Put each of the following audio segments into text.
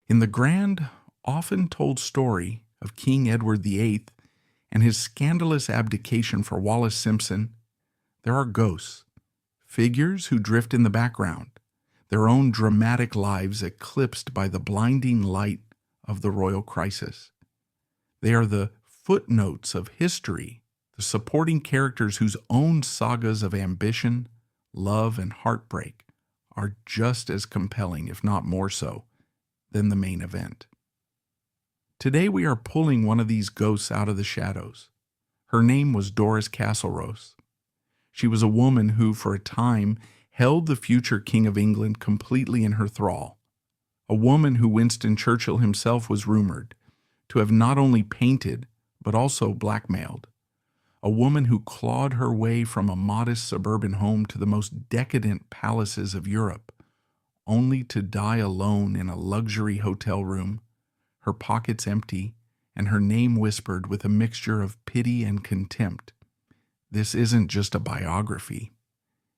In the grand, often told story of King Edward VIII and his scandalous abdication for Wallis Simpson, there are ghosts, figures who drift in the background, their own dramatic lives eclipsed by the blinding light of the royal crisis. They are the footnotes of history, the supporting characters whose own sagas of ambition, love, and heartbreak are just as compelling, if not more so, than the main event. Today we are pulling one of these ghosts out of the shadows. Her name was Doris Castlerosse. She was a woman who, for a time, held the future King of England completely in her thrall. A woman who Winston Churchill himself was rumored to have not only painted, but also blackmailed. A woman who clawed her way from a modest suburban home to the most decadent palaces of Europe, only to die alone in a luxury hotel room, her pockets empty, and her name whispered with a mixture of pity and contempt. This isn't just a biography.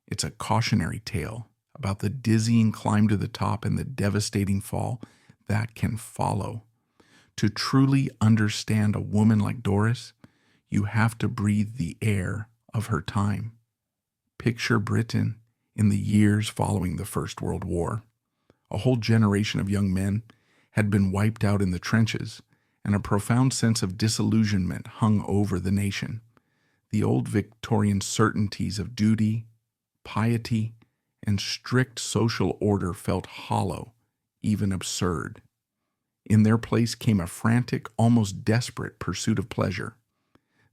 It's a cautionary tale about the dizzying climb to the top and the devastating fall that can follow. To truly understand a woman like Doris, you have to breathe the air of her time. Picture Britain in the years following the First World War. A whole generation of young men had been wiped out in the trenches, and a profound sense of disillusionment hung over the nation. The old Victorian certainties of duty, piety, and strict social order felt hollow, even absurd. In their place came a frantic, almost desperate pursuit of pleasure.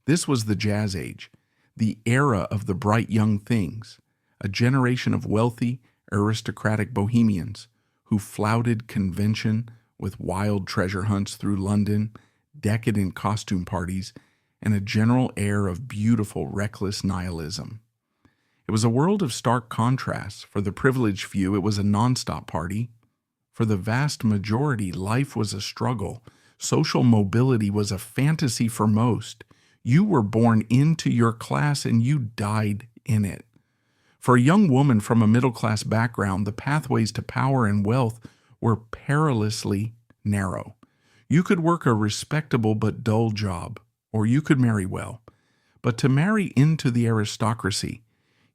This was the Jazz Age, the era of the bright young things, a generation of wealthy, aristocratic bohemians who flouted convention with wild treasure hunts through London, decadent costume parties, and a general air of beautiful, reckless nihilism. It was a world of stark contrasts. For the privileged few, it was a nonstop party. For the vast majority, life was a struggle. Social mobility was a fantasy for most. You were born into your class and you died in it. For a young woman from a middle-class background, the pathways to power and wealth were perilously narrow. You could work a respectable but dull job, or you could marry well. But to marry into the aristocracy,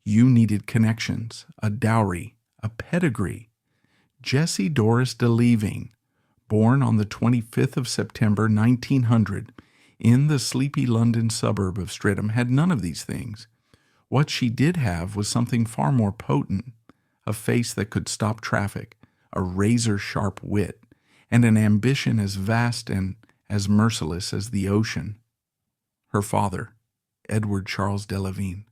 you needed connections, a dowry, a pedigree. Jessie Doris de Leaving, born on the 25th of September 1900 in the sleepy London suburb of Streatham, had none of these things. What she did have was something far more potent, a face that could stop traffic, a razor-sharp wit, and an ambition as vast and as merciless as the ocean. Her father, Edward Charles de Leaving,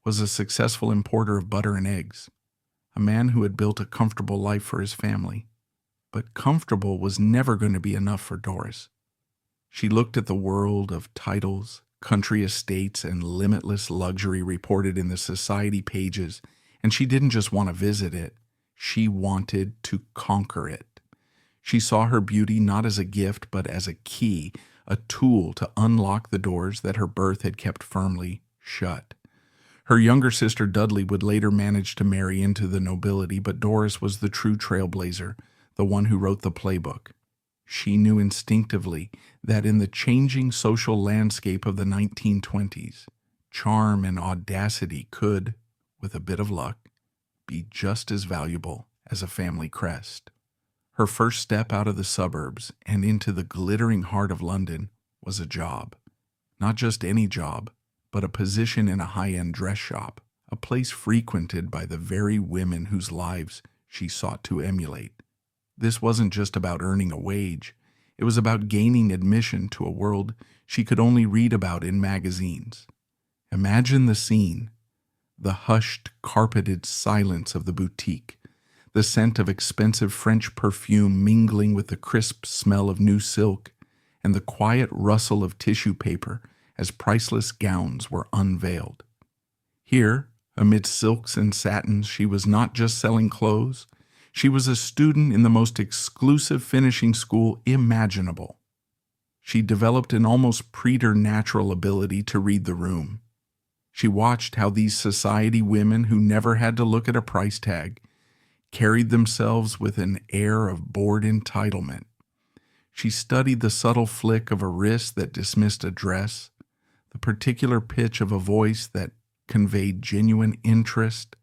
was a successful importer of butter and eggs, a man who had built a comfortable life for his family. But comfortable was never going to be enough for Doris. She looked at the world of titles, country estates, and limitless luxury reported in the society pages, and she didn't just want to visit it. She wanted to conquer it. She saw her beauty not as a gift, but as a key, a tool to unlock the doors that her birth had kept firmly shut. Her younger sister Dudley would later manage to marry into the nobility, but Doris was the true trailblazer, the one who wrote the playbook. She knew instinctively that in the changing social landscape of the 1920s, charm and audacity could, with a bit of luck, be just as valuable as a family crest. Her first step out of the suburbs and into the glittering heart of London was a job. Not just any job, but a position in a high-end dress shop, a place frequented by the very women whose lives she sought to emulate. This wasn't just about earning a wage. It was about gaining admission to a world she could only read about in magazines. Imagine the scene, the hushed, carpeted silence of the boutique, the scent of expensive French perfume mingling with the crisp smell of new silk, and the quiet rustle of tissue paper as priceless gowns were unveiled. Here, amid silks and satins, she was not just selling clothes. She was a student in the most exclusive finishing school imaginable. She developed an almost preternatural ability to read the room. She watched how these society women who never had to look at a price tag carried themselves with an air of bored entitlement. She studied the subtle flick of a wrist that dismissed a dress, the particular pitch of a voice that conveyed genuine interest,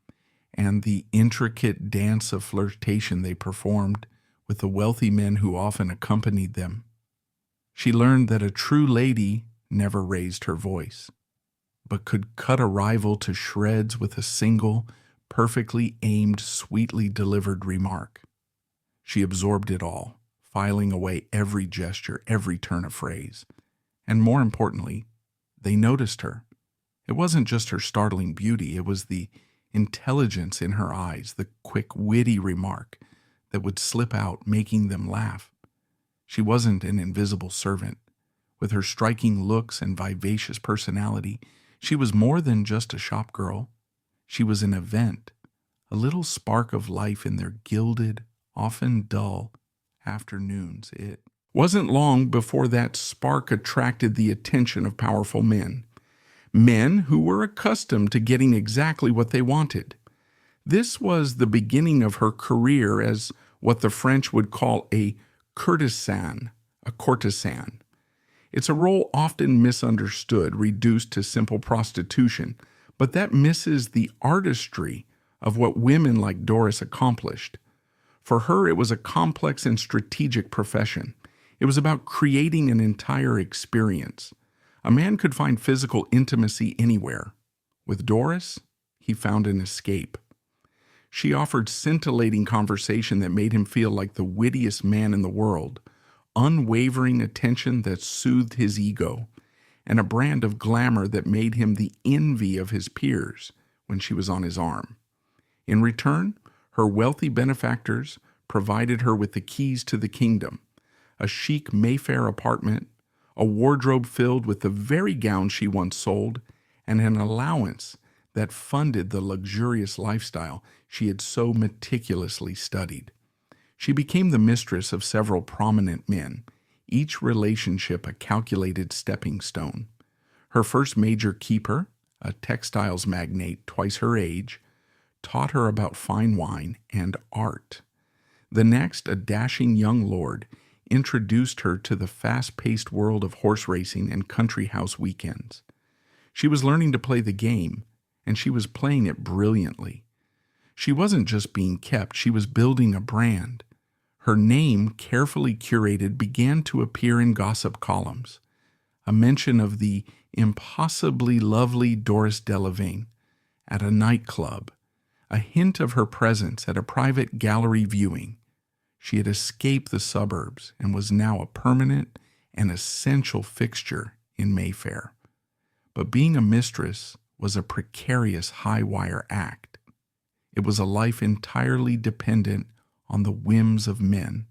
and the intricate dance of flirtation they performed with the wealthy men who often accompanied them. She learned that a true lady never raised her voice, but could cut a rival to shreds with a single, perfectly aimed, sweetly delivered remark. She absorbed it all, filing away every gesture, every turn of phrase. And more importantly, they noticed her. It wasn't just her startling beauty, it was the intelligence in her eyes, the quick, witty remark that would slip out, making them laugh. She wasn't an invisible servant. With her striking looks and vivacious personality, she was more than just a shop girl. She was an event, a little spark of life in their gilded, often dull, afternoons. It wasn't long before that spark attracted the attention of powerful men. Men who were accustomed to getting exactly what they wanted. This was the beginning of her career as what the French would call a courtesan, a courtesan. It's a role often misunderstood, reduced to simple prostitution, but that misses the artistry of what women like Doris accomplished. For her, it was a complex and strategic profession. It was about creating an entire experience. A man could find physical intimacy anywhere. With Doris, he found an escape. She offered scintillating conversation that made him feel like the wittiest man in the world, unwavering attention that soothed his ego, and a brand of glamour that made him the envy of his peers when she was on his arm. In return, her wealthy benefactors provided her with the keys to the kingdom, a chic Mayfair apartment, a wardrobe filled with the very gowns she once sold, and an allowance that funded the luxurious lifestyle she had so meticulously studied. She became the mistress of several prominent men, each relationship a calculated stepping stone. Her first major keeper, a textiles magnate twice her age, taught her about fine wine and art. The next, a dashing young lord, introduced her to the fast-paced world of horse racing and country house weekends. She was learning to play the game, and she was playing it brilliantly. She wasn't just being kept, she was building a brand. Her name, carefully curated, began to appear in gossip columns. A mention of the impossibly lovely Doris Delavigne at a nightclub, a hint of her presence at a private gallery viewing. She had escaped the suburbs and was now a permanent and essential fixture in Mayfair. But being a mistress was a precarious high-wire act. It was a life entirely dependent on the whims of men,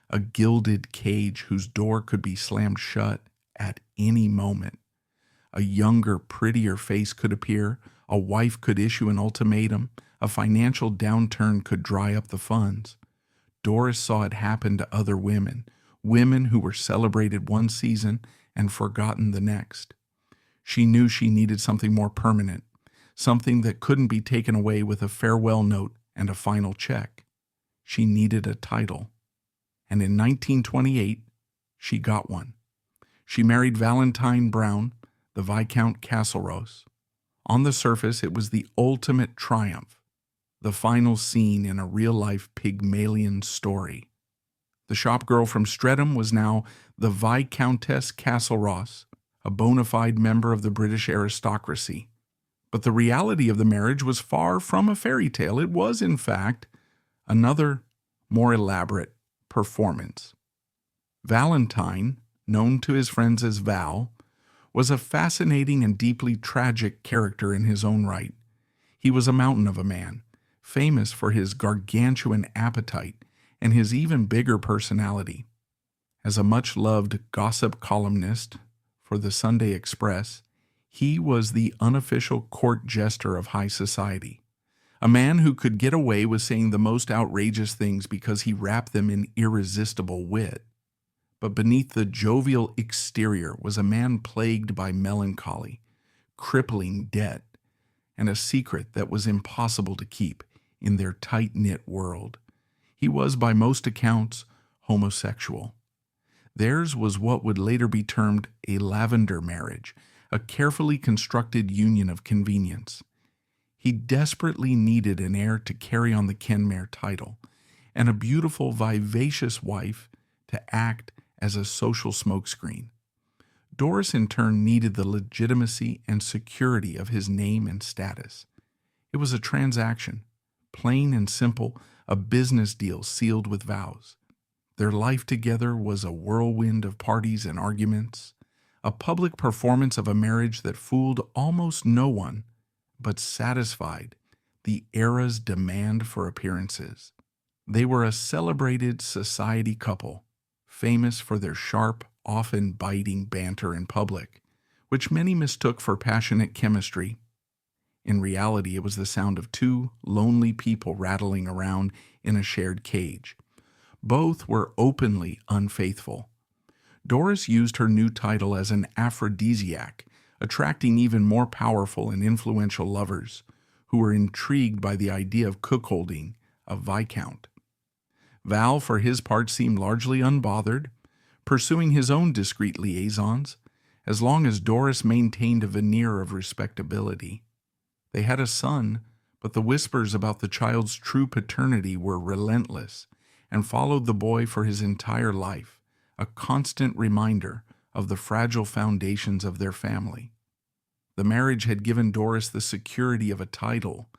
a gilded cage whose door could be slammed shut at any moment. A younger, prettier face could appear, a wife could issue an ultimatum, a financial downturn could dry up the funds. Doris saw it happen to other women, women who were celebrated one season and forgotten the next. She knew she needed something more permanent, something that couldn't be taken away with a farewell note and a final check. She needed a title. And in 1928, she got one. She married Valentine Brown, the Viscount Castlerosse. On the surface, it was the ultimate triumph, the final scene in a real-life Pygmalion story. The shop girl from Streatham was now the Viscountess Castlerosse, a bona fide member of the British aristocracy. But the reality of the marriage was far from a fairy tale. It was, in fact, another, more elaborate performance. Valentine, known to his friends as Val, was a fascinating and deeply tragic character in his own right. He was a mountain of a man, famous for his gargantuan appetite and his even bigger personality. As a much-loved gossip columnist for the Sunday Express, he was the unofficial court jester of high society, a man who could get away with saying the most outrageous things because he wrapped them in irresistible wit. But beneath the jovial exterior was a man plagued by melancholy, crippling debt, and a secret that was impossible to keep. in their tight-knit world. He was, by most accounts, homosexual. Theirs was what would later be termed a lavender marriage, a carefully constructed union of convenience. He desperately needed an heir to carry on the Kenmare title, and a beautiful, vivacious wife to act as a social smokescreen. Doris, in turn, needed the legitimacy and security of his name and status. It was a transaction, plain and simple, a business deal sealed with vows. Their life together was a whirlwind of parties and arguments, a public performance of a marriage that fooled almost no one, but satisfied the era's demand for appearances. They were a celebrated society couple, famous for their sharp, often biting banter in public, which many mistook for passionate chemistry. In reality, it was the sound of two lonely people rattling around in a shared cage. Both were openly unfaithful. Doris used her new title as an aphrodisiac, attracting even more powerful and influential lovers who were intrigued by the idea of cuckolding a viscount. Val, for his part, seemed largely unbothered, pursuing his own discreet liaisons, as long as Doris maintained a veneer of respectability. They had a son, but the whispers about the child's true paternity were relentless and followed the boy for his entire life, a constant reminder of the fragile foundations of their family. The marriage had given Doris the security of a title,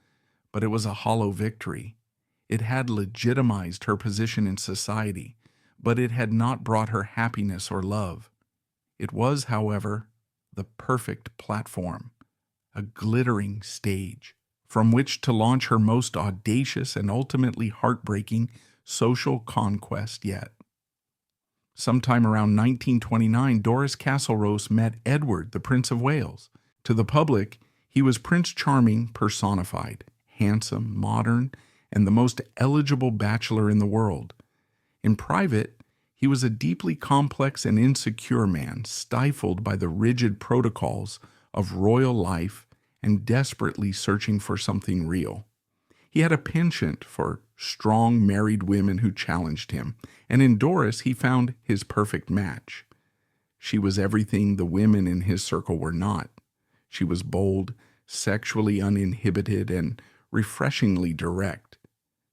but it was a hollow victory. It had legitimized her position in society, but it had not brought her happiness or love. It was, however, the perfect platform, a glittering stage, from which to launch her most audacious and ultimately heartbreaking social conquest yet. Sometime around 1929, Doris Castlerosse met Edward, the Prince of Wales. To the public, he was Prince Charming personified, handsome, modern, and the most eligible bachelor in the world. In private, he was a deeply complex and insecure man, stifled by the rigid protocols of royal life and desperately searching for something real. He had a penchant for strong married women who challenged him, and in Doris he found his perfect match. She was everything the women in his circle were not. She was bold, sexually uninhibited, and refreshingly direct.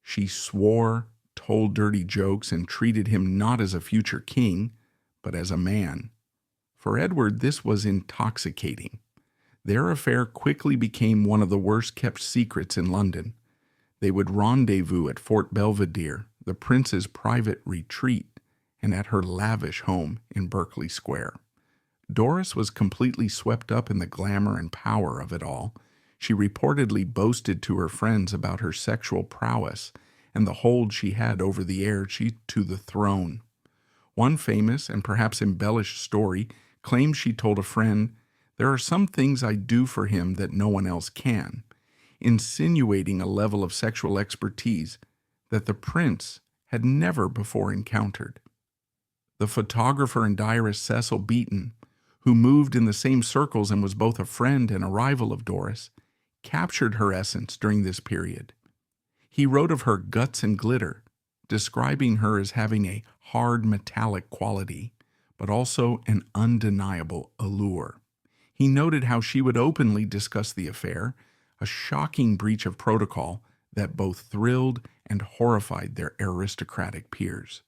She swore, told dirty jokes, and treated him not as a future king, but as a man. For Edward, this was intoxicating. Their affair quickly became one of the worst-kept secrets in London. They would rendezvous at Fort Belvedere, the prince's private retreat, and at her lavish home in Berkeley Square. Doris was completely swept up in the glamour and power of it all. She reportedly boasted to her friends about her sexual prowess and the hold she had over the heir to the throne. One famous and perhaps embellished story claims she told a friend, "There are some things I do for him that no one else can," insinuating a level of sexual expertise that the prince had never before encountered. The photographer and diarist Cecil Beaton, who moved in the same circles and was both a friend and a rival of Doris, captured her essence during this period. He wrote of her guts and glitter, describing her as having a hard metallic quality, but also an undeniable allure. He noted how she would openly discuss the affair, a shocking breach of protocol that both thrilled and horrified their aristocratic peers.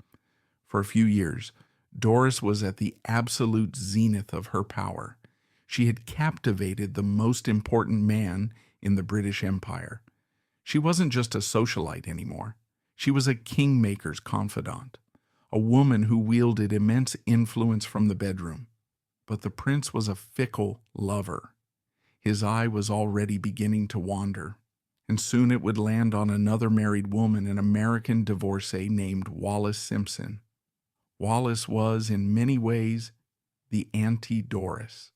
For a few years, Doris was at the absolute zenith of her power. She had captivated the most important man in the British Empire. She wasn't just a socialite anymore. She was a kingmaker's confidant, a woman who wielded immense influence from the bedroom. But the prince was a fickle lover. His eye was already beginning to wander, and soon it would land on another married woman, an American divorcee named Wallis Simpson. Wallis was, in many ways, the anti-Doris.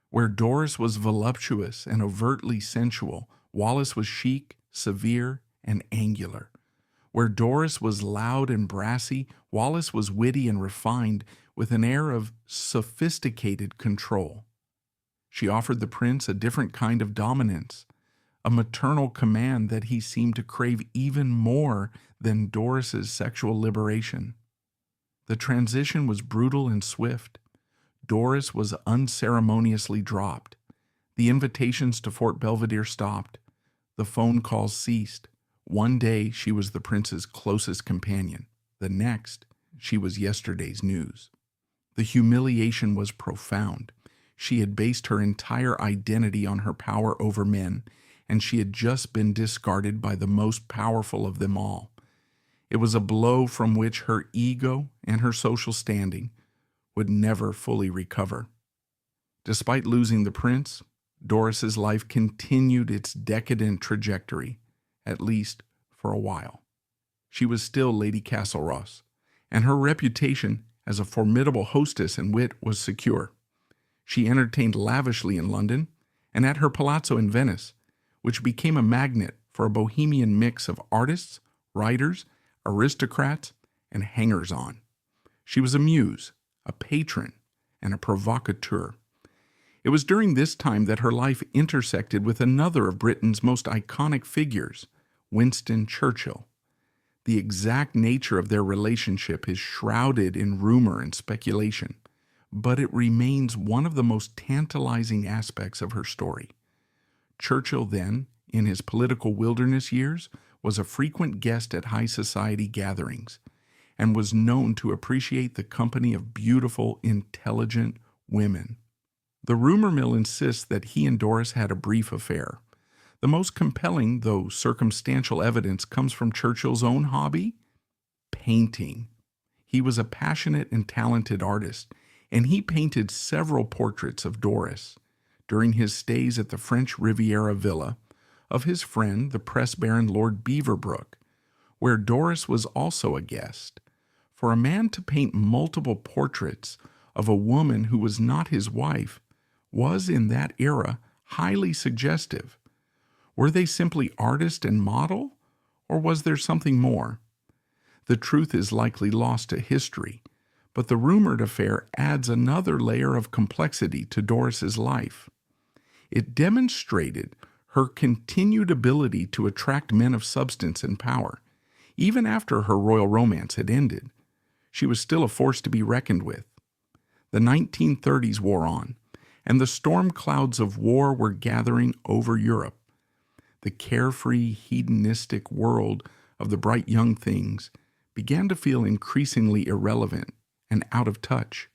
Where Doris was voluptuous and overtly sensual, Wallis was chic, severe, and angular. Where Doris was loud and brassy, Wallis was witty and refined, with an air of sophisticated control. She offered the prince a different kind of dominance, a maternal command that he seemed to crave even more than Doris's sexual liberation. The transition was brutal and swift. Doris was unceremoniously dropped. The invitations to Fort Belvedere stopped. The phone calls ceased. One day she was the prince's closest companion. The next, she was yesterday's news. The humiliation was profound. She had based her entire identity on her power over men, and she had just been discarded by the most powerful of them all. It was a blow from which her ego and her social standing would never fully recover. Despite losing the prince, Doris's life continued its decadent trajectory, at least for a while. She was still Lady Castlerosse, and her reputation as a formidable hostess and wit was secure. She entertained lavishly in London and at her palazzo in Venice, which became a magnet for a bohemian mix of artists, writers, aristocrats, and hangers-on. She was a muse, a patron, and a provocateur. It was during this time that her life intersected with another of Britain's most iconic figures, Winston Churchill. The exact nature of their relationship is shrouded in rumor and speculation, but it remains one of the most tantalizing aspects of her story. Churchill then, in his political wilderness years, was a frequent guest at high society gatherings and was known to appreciate the company of beautiful, intelligent women. The rumor mill insists that he and Doris had a brief affair. The most compelling, though circumstantial, evidence comes from Churchill's own hobby, painting. He was a passionate and talented artist, and he painted several portraits of Doris during his stays at the French Riviera villa of his friend, the press baron Lord Beaverbrook, where Doris was also a guest. For a man to paint multiple portraits of a woman who was not his wife was, in that era, highly suggestive. Were they simply artist and model, or was there something more? The truth is likely lost to history, but the rumored affair adds another layer of complexity to Doris's life. It demonstrated her continued ability to attract men of substance and power. Even after her royal romance had ended, she was still a force to be reckoned with. The 1930s wore on, and the storm clouds of war were gathering over Europe. The carefree, hedonistic world of the bright young things began to feel increasingly irrelevant and out of touch.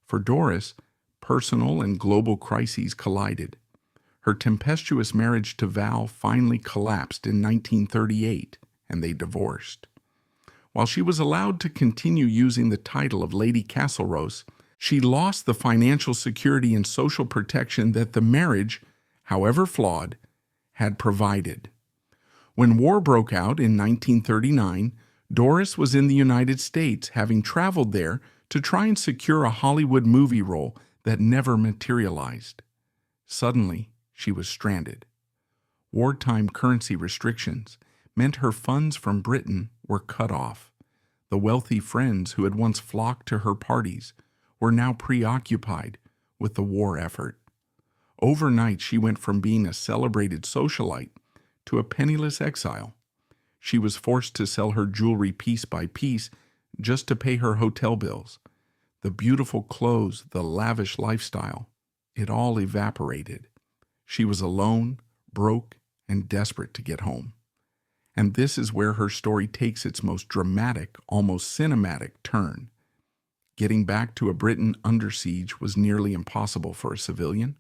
For Doris, personal and global crises collided. Her tempestuous marriage to Val finally collapsed in 1938, and they divorced. While she was allowed to continue using the title of Lady Castlerosse, she lost the financial security and social protection that the marriage, however flawed, had provided. When war broke out in 1939, Doris was in the United States, having traveled there to try and secure a Hollywood movie role that never materialized. Suddenly, she was stranded. Wartime currency restrictions meant her funds from Britain were cut off. The wealthy friends who had once flocked to her parties were now preoccupied with the war effort. Overnight, she went from being a celebrated socialite to a penniless exile. She was forced to sell her jewelry piece by piece just to pay her hotel bills. The beautiful clothes, the lavish lifestyle, it all evaporated. She was alone, broke, and desperate to get home. And this is where her story takes its most dramatic, almost cinematic turn. Getting back to a Britain under siege was nearly impossible for a civilian.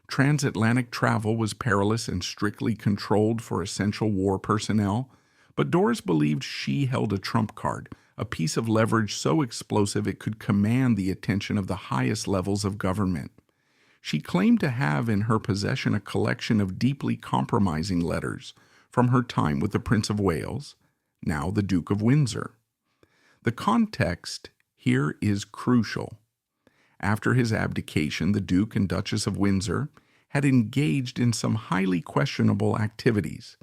Transatlantic travel was perilous and strictly controlled for essential war personnel, but Doris believed she held a trump card, a piece of leverage so explosive it could command the attention of the highest levels of government. She claimed to have in her possession a collection of deeply compromising letters from her time with the Prince of Wales, now the Duke of Windsor. The context here is crucial. After his abdication, the Duke and Duchess of Windsor had engaged in some highly questionable activities,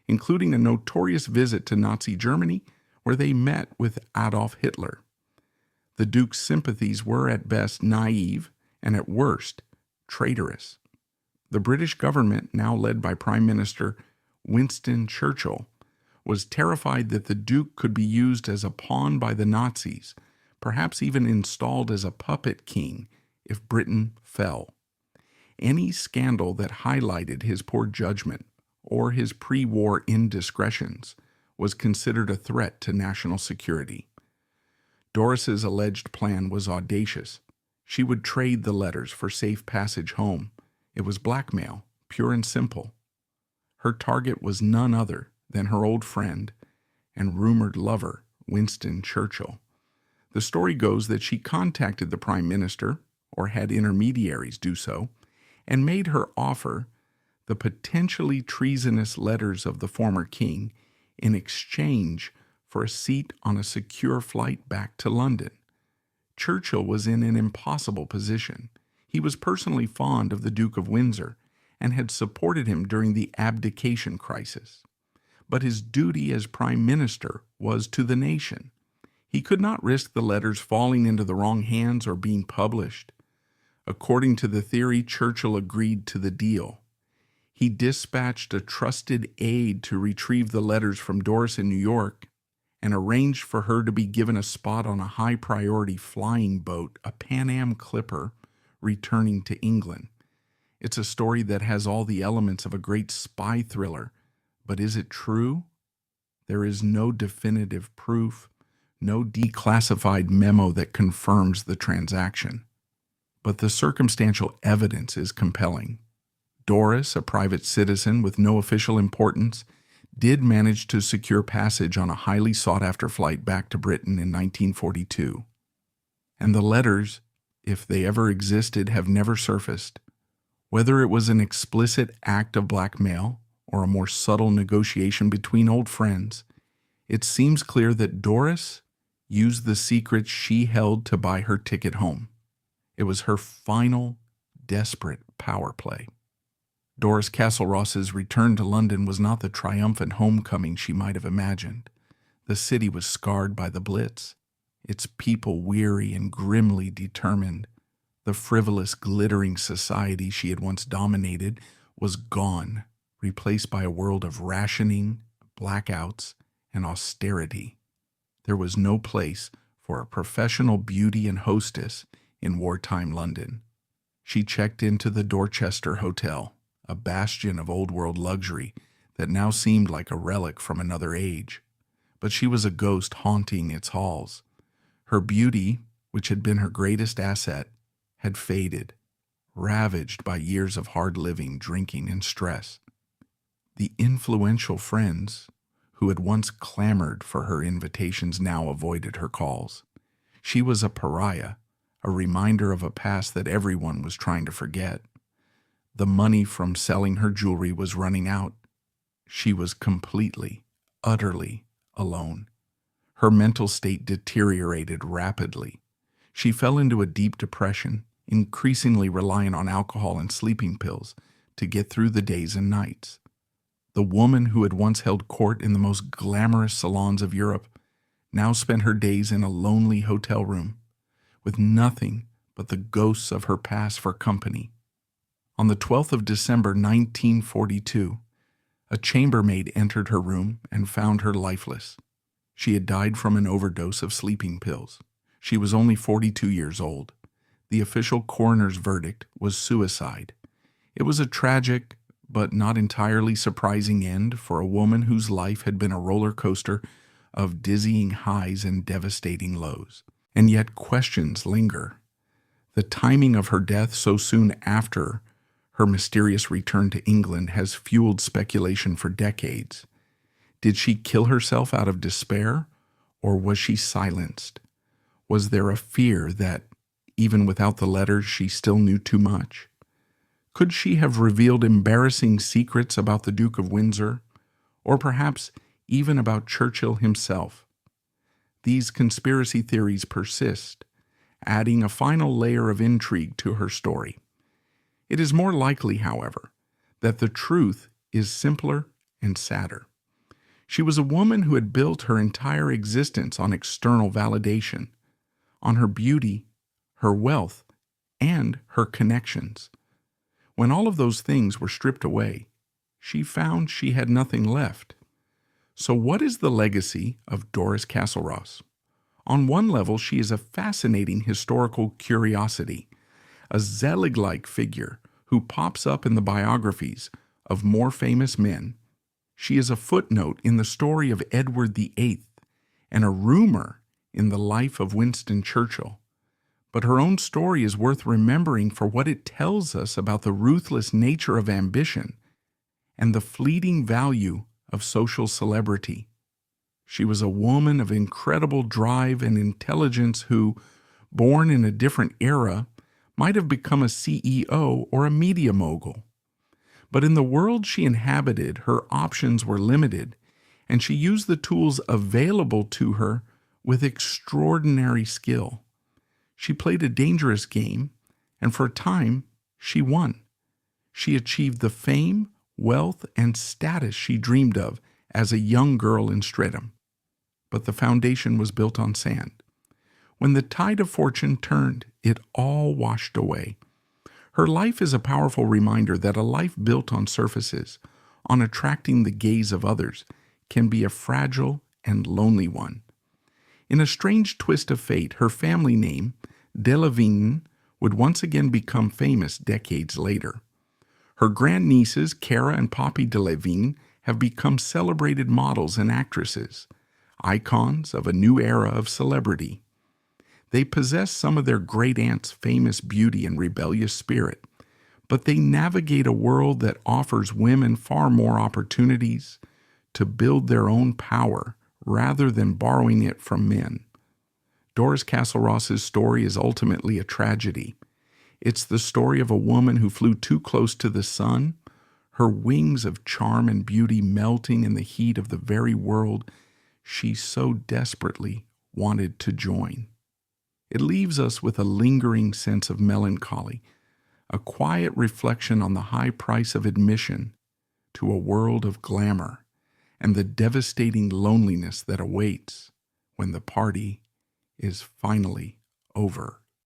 including a notorious visit to Nazi Germany where they met with Adolf Hitler. The Duke's sympathies were at best naive and at worst traitorous. The British government, now led by Prime Minister Winston Churchill, was terrified that the Duke could be used as a pawn by the Nazis, perhaps even installed as a puppet king if Britain fell. Any scandal that highlighted his poor judgment or his pre-war indiscretions was considered a threat to national security. Doris's alleged plan was audacious. She would trade the letters for safe passage home. It was blackmail, pure and simple. Her target was none other than her old friend and rumored lover, Winston Churchill. The story goes that she contacted the Prime Minister, or had intermediaries do so, and made her offer the potentially treasonous letters of the former king in exchange for a seat on a secure flight back to London. Churchill was in an impossible position. He was personally fond of the Duke of Windsor and had supported him during the abdication crisis. But his duty as Prime Minister was to the nation. He could not risk the letters falling into the wrong hands or being published. According to the theory, Churchill agreed to the deal. He dispatched a trusted aide to retrieve the letters from Doris in New York and arranged for her to be given a spot on a high-priority flying boat, a Pan Am clipper, returning to England. It's a story that has all the elements of a great spy thriller, but is it true? There is no definitive proof, no declassified memo that confirms the transaction. But the circumstantial evidence is compelling. Doris, a private citizen with no official importance, did manage to secure passage on a highly sought-after flight back to Britain in 1942. And the letters, if they ever existed, have never surfaced. Whether it was an explicit act of blackmail or a more subtle negotiation between old friends, it seems clear that Doris used the secrets she held to buy her ticket home. It was her final, desperate power play. Doris Castlerosse's return to London was not the triumphant homecoming she might have imagined. The city was scarred by the Blitz, its people weary and grimly determined. The frivolous, glittering society she had once dominated was gone, replaced by a world of rationing, blackouts, and austerity. There was no place for a professional beauty and hostess in wartime London. She checked into the Dorchester Hotel, a bastion of old-world luxury that now seemed like a relic from another age. But she was a ghost haunting its halls. Her beauty, which had been her greatest asset, had faded, ravaged by years of hard living, drinking, and stress. The influential friends who had once clamored for her invitations now avoided her calls. She was a pariah, a reminder of a past that everyone was trying to forget. The money from selling her jewelry was running out. She was completely, utterly alone. Her mental state deteriorated rapidly. She fell into a deep depression, increasingly reliant on alcohol and sleeping pills to get through the days and nights. The woman who had once held court in the most glamorous salons of Europe now spent her days in a lonely hotel room, with nothing but the ghosts of her past for company. On the 12th of December 1942, a chambermaid entered her room and found her lifeless. She had died from an overdose of sleeping pills. She was only 42 years old. The official coroner's verdict was suicide. It was a tragic, but not entirely surprising end for a woman whose life had been a roller coaster of dizzying highs and devastating lows. And yet questions linger. The timing of her death so soon after her mysterious return to England has fueled speculation for decades. Did she kill herself out of despair, or was she silenced? Was there a fear that, even without the letters, she still knew too much? Could she have revealed embarrassing secrets about the Duke of Windsor, or perhaps even about Churchill himself? These conspiracy theories persist, adding a final layer of intrigue to her story. It is more likely, however, that the truth is simpler and sadder. She was a woman who had built her entire existence on external validation, on her beauty, her wealth, and her connections. When all of those things were stripped away, she found she had nothing left. So what is the legacy of Doris Castlerosse? On one level, she is a fascinating historical curiosity, a Zelig-like figure who pops up in the biographies of more famous men. She is a footnote in the story of Edward VIII and a rumor in the life of Winston Churchill. But her own story is worth remembering for what it tells us about the ruthless nature of ambition and the fleeting value of social celebrity. She was a woman of incredible drive and intelligence who, born in a different era, might have become a CEO or a media mogul. But in the world she inhabited, her options were limited, and she used the tools available to her with extraordinary skill. She played a dangerous game, and for a time, she won. She achieved the fame, wealth, and status she dreamed of as a young girl in Streatham. But the foundation was built on sand. When the tide of fortune turned, it all washed away. Her life is a powerful reminder that a life built on surfaces, on attracting the gaze of others, can be a fragile and lonely one. In a strange twist of fate, her family name, de Levine, would once again become famous decades later. Her grandnieces, Cara and Poppy de Levine, have become celebrated models and actresses, icons of a new era of celebrity. They possess some of their great-aunt's famous beauty and rebellious spirit, but they navigate a world that offers women far more opportunities to build their own power rather than borrowing it from men. Doris Castlerosse's story is ultimately a tragedy. It's the story of a woman who flew too close to the sun, her wings of charm and beauty melting in the heat of the very world she so desperately wanted to join. It leaves us with a lingering sense of melancholy, a quiet reflection on the high price of admission to a world of glamour and the devastating loneliness that awaits when the party is finally over.